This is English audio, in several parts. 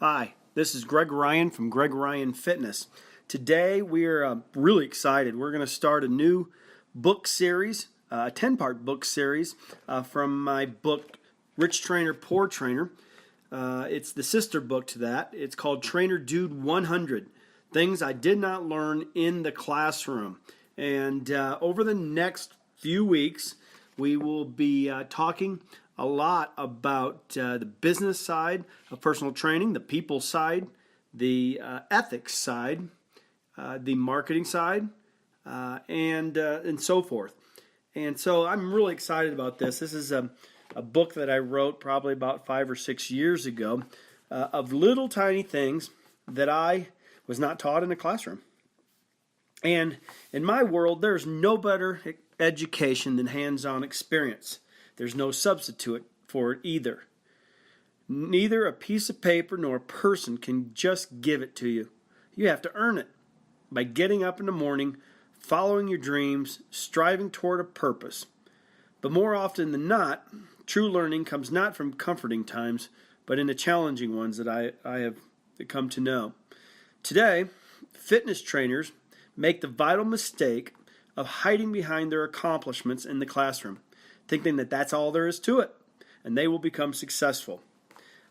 Hi, this is Greg Ryan from Greg Ryan Fitness. Today we are really excited. We're going to start a new book series, a 10-part book series from my book, Rich Trainer, Poor Trainer. It's the sister book to that. It's called Trainer Dude 100, Things I Did Not Learn in the Classroom. And over the next few weeks, we will be talking a lot about the business side of personal training, the people side, the ethics side, the marketing side, and so forth. And so I'm really excited about this. This is a book that I wrote probably about 5 or 6 years ago of little tiny things that I was not taught in a classroom. And in my world, there's no better education than hands-on experience. There's no substitute for it either. Neither a piece of paper nor a person can just give it to you. You have to earn it by getting up in the morning, following your dreams, striving toward a purpose. But more often than not, true learning comes not from comforting times, but in the challenging ones that I have come to know. Today, fitness trainers make the vital mistake of hiding behind their accomplishments in the classroom, thinking that that's all there is to it, and they will become successful.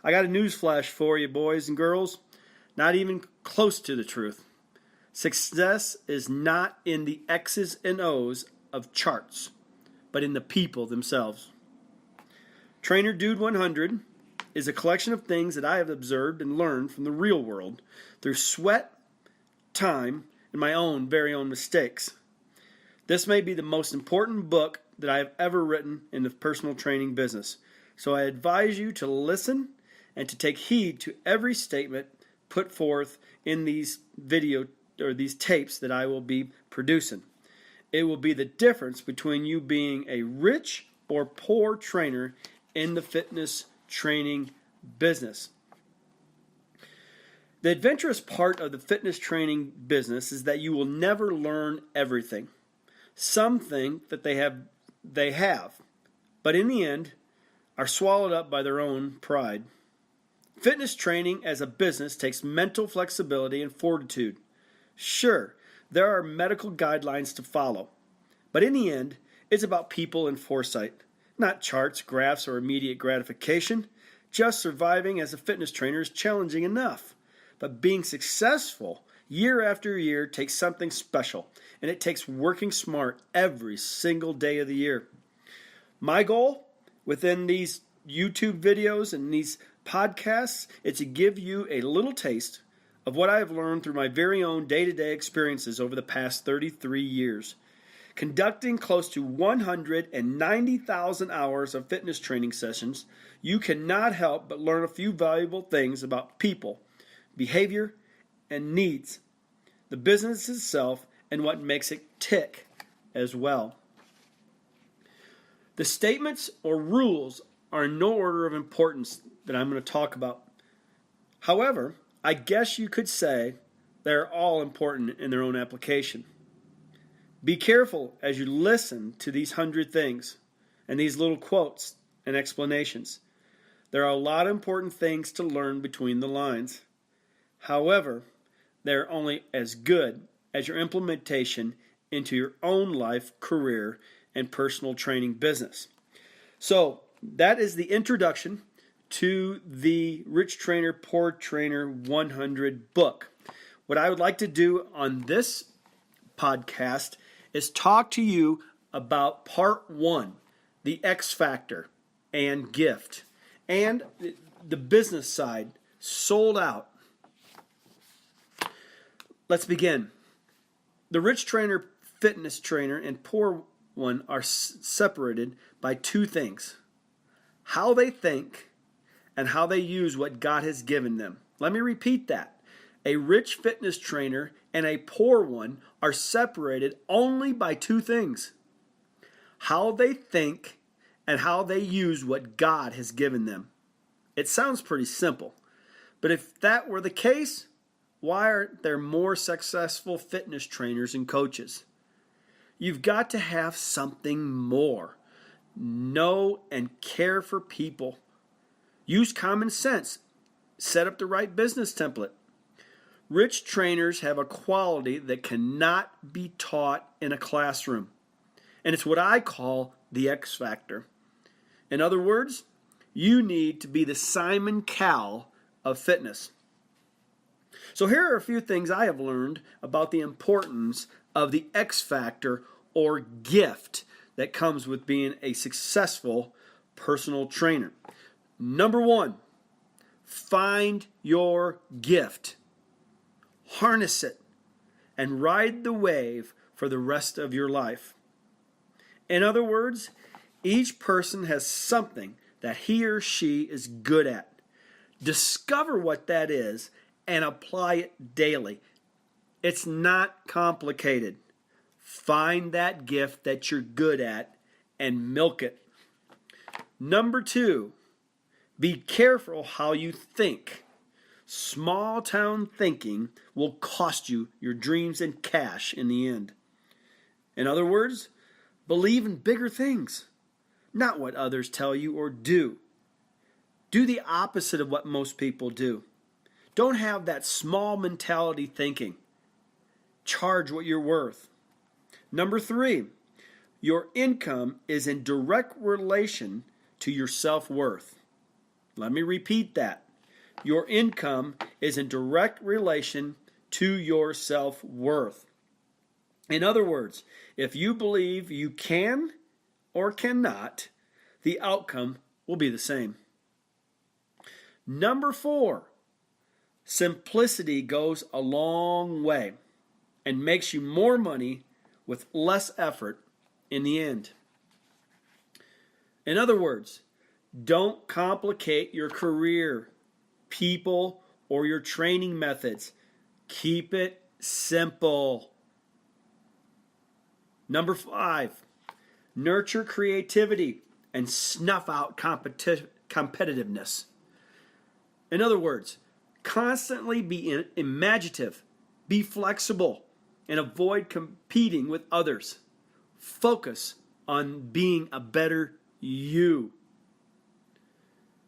I got a news flash for you, boys and girls. Not even close to the truth. Success is not in the X's and O's of charts, but in the people themselves. Trainer Dude 100 is a collection of things that I have observed and learned from the real world through sweat, time, and my own very own mistakes. This may be the most important book that I have ever written in the personal training business. So I advise you to listen and to take heed to every statement put forth in these video or these tapes that I will be producing. It will be the difference between you being a rich or poor trainer in the fitness training business. The adventurous part of the fitness training business is that you will never learn everything. Some think that they have, but in the end are swallowed up by their own pride. Fitness training as a business takes mental flexibility and fortitude. Sure, there are medical guidelines to follow, but in the end, it's about people and foresight, not charts, graphs, or immediate gratification. Just surviving as a fitness trainer is challenging enough, but being successful year after year takes something special, and it takes working smart every single day of the year. My goal within these YouTube videos and these podcasts is to give you a little taste of what I have learned through my very own day-to-day experiences over the past 33 years. Conducting close to 190,000 hours of fitness training sessions, you cannot help but learn a few valuable things about people, behavior, and needs, the business itself, and what makes it tick as well. The statements or rules are in no order of importance that I'm going to talk about. However, I guess you could say they're all important in their own application. Be careful as you listen to these 100 things and these little quotes and explanations. There are a lot of important things to learn between the lines. However, they're only as good as your implementation into your own life, career, and personal training business. So that is the introduction to the Rich Trainer, Poor Trainer 100 book. What I would like to do on this podcast is talk to you about part 1, the X factor and gift, and the business side, sold out. Let's begin. The rich trainer, fitness trainer, and poor one are separated by two things: how they think and how they use what God has given them. Let me repeat that. A rich fitness trainer and a poor one are separated only by two things: how they think and how they use what God has given them. It sounds pretty simple, but if that were the case, why aren't there more successful fitness trainers and coaches? You've got to have something more. Know and care for people. Use common sense set up the right business template. Rich trainers have a quality that cannot be taught in a classroom. And it's what I call the X factor. In other words, you need to be the Simon Cowell of fitness. So here are a few things I have learned about the importance of the X factor or gift that comes with being a successful personal trainer. Number one, find your gift. Harness it and ride the wave for the rest of your life. In other words, each person has something that he or she is good at. Discover what that is and apply it daily. It's not complicated. Find that gift that you're good at and milk it. Number two, be careful how you think. Small town thinking will cost you your dreams and cash in the end. In other words, believe in bigger things, not what others tell you or do. Do the opposite of what most people do. Don't have that small mentality thinking. Charge what you're worth. Number three, your income is in direct relation to your self-worth. Let me repeat that. Your income is in direct relation to your self-worth. In other words, if you believe you can or cannot, the outcome will be the same. Number four, simplicity goes a long way and makes you more money with less effort in the end. In other words, don't complicate your career, people, or your training methods. Keep it simple. Number five, nurture creativity and snuff out competitiveness. In other words, constantly be imaginative, be flexible, and avoid competing with others. Focus on being a better you.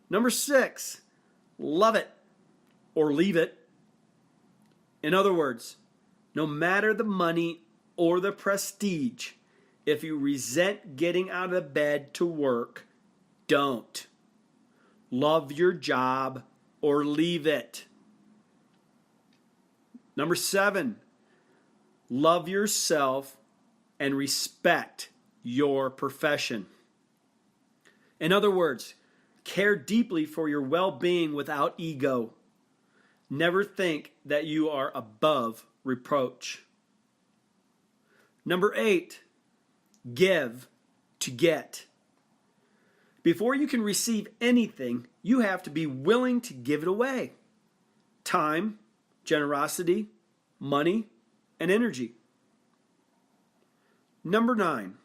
Number six, love it or leave it. In other words, no matter the money or the prestige, if you resent getting out of bed to work, don't. Love your job or leave it. Number seven, love yourself and respect your profession. In other words, care deeply for your well-being without ego. Never think that you are above reproach. Number eight, give to get. Before you can receive anything, you have to be willing to give it away. Time, generosity, money, and energy. Number nine,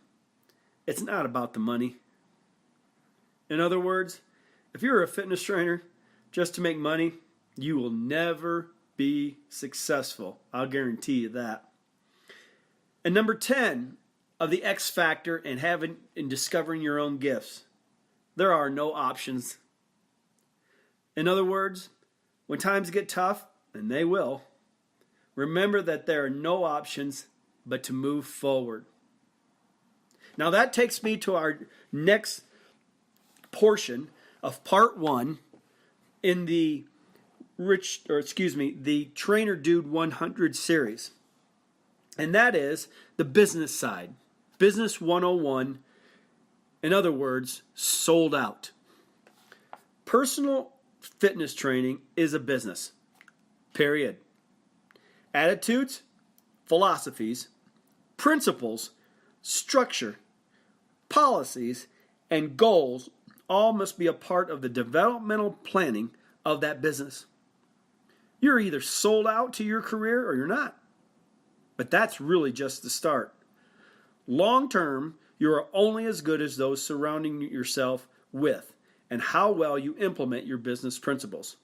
it's not about the money. In other words, if you're a fitness trainer just to make money, you will never be successful. I'll guarantee you that. And number 10 of the X factor in discovering your own gifts, there are no options. In other words, when times get tough, and they will, remember that there are no options but to move forward. Now that takes me to our next portion of part one in the the Trainer Dude 100 series. And that is the business side. Business 101. In other words, sold out. Personal fitness training is a business. Period. Attitudes, philosophies, principles, structure, policies, and goals all must be a part of the developmental planning of that business. You're either sold out to your career or you're not. But that's really just the start. Long term, you are only as good as those surrounding yourself with and how well you implement your business principles.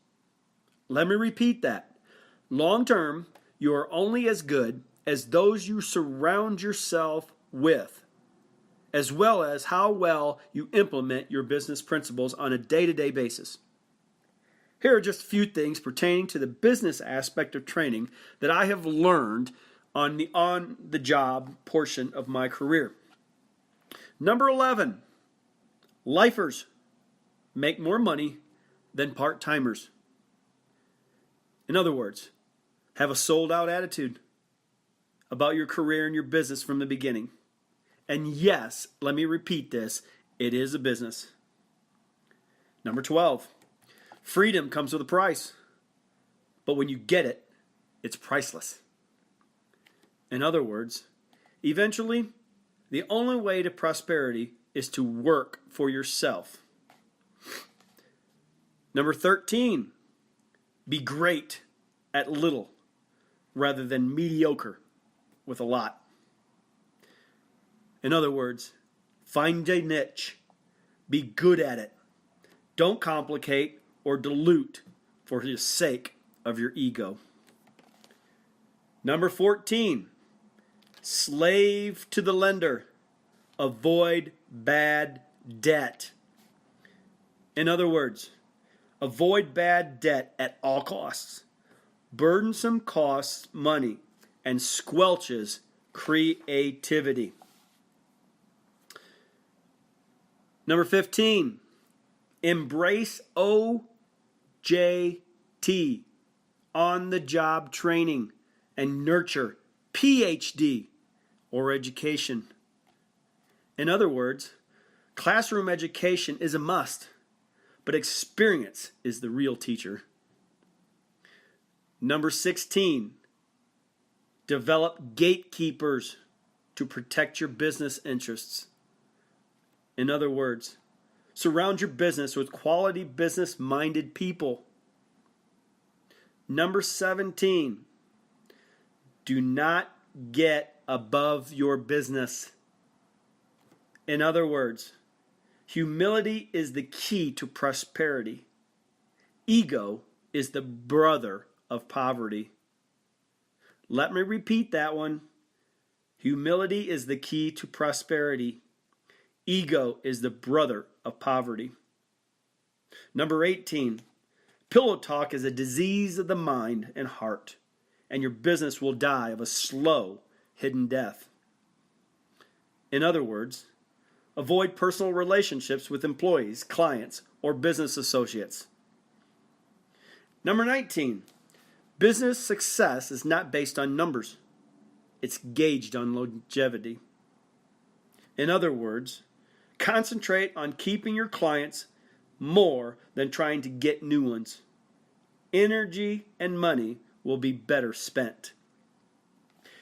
Let me repeat that. Long term, you are only as good as those you surround yourself with, as well as how well you implement your business principles on a day-to-day basis. Here are just a few things pertaining to the business aspect of training that I have learned on the on-the-job portion of my career. Number 11, lifers make more money than part-timers. In other words, have a sold-out attitude about your career and your business from the beginning. And yes, let me repeat this, it is a business. Number 12, freedom comes with a price. But when you get it, it's priceless. In other words, eventually, the only way to prosperity is to work for yourself. Number 13, be great at little rather than mediocre with a lot. In other words, find a niche. Be good at it. Don't complicate or dilute for the sake of your ego. Number 14, slave to the lender. Avoid bad debt. In other words, avoid bad debt at all costs. Burdensome costs money and squelches creativity. Number 15, embrace OJT, on-the-job training, and nurture PhD or education. In other words, classroom education is a must, but experience is the real teacher. Number 16, develop gatekeepers to protect your business interests. In other words, surround your business with quality business-minded people. Number 17, do not get above your business. In other words, humility is the key to prosperity. Ego is the brother of poverty. Let me repeat that one. Humility is the key to prosperity. Ego is the brother of poverty. Number 18, pillow talk is a disease of the mind and heart, and your business will die of a slow, hidden death. In other words, avoid personal relationships with employees, clients, or business associates. Number 19, business success is not based on numbers. It's gauged on longevity. In other words, concentrate on keeping your clients more than trying to get new ones. Energy and money will be better spent.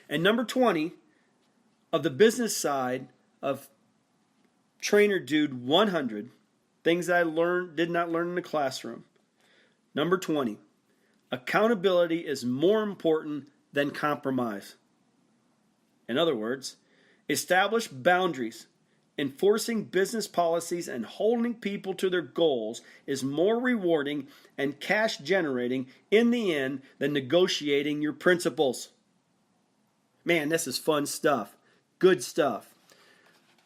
And number 20, of the business side of Trainer Dude 100, things I did not learn in the classroom. Number 20, accountability is more important than compromise. In other words, establish boundaries. Enforcing business policies and holding people to their goals is more rewarding and cash generating in the end than negotiating your principles. Man, this is fun stuff. Good stuff.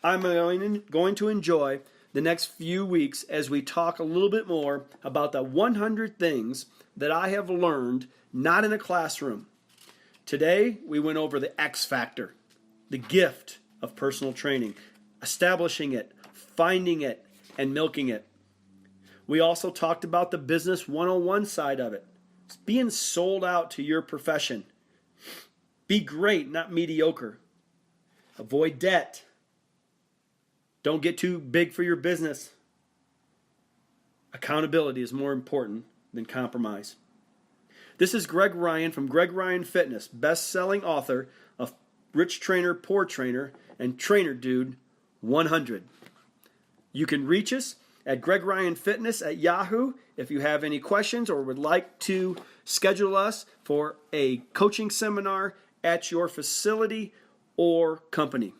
I'm going to enjoy the next few weeks as we talk a little bit more about the 100 things that I have learned not in a classroom. Today, we went over the X factor, the gift of personal training, establishing it, finding it, and milking it. We also talked about the business 101 side of it. It's being sold out to your profession. Be great, not mediocre. Avoid debt. Don't get too big for your business. Accountability is more important than compromise. This is Greg Ryan from Greg Ryan Fitness, best-selling author of Rich Trainer, Poor Trainer, and Trainer Dude 100. You can reach us at Greg Ryan Fitness at Yahoo if you have any questions or would like to schedule us for a coaching seminar at your facility or company.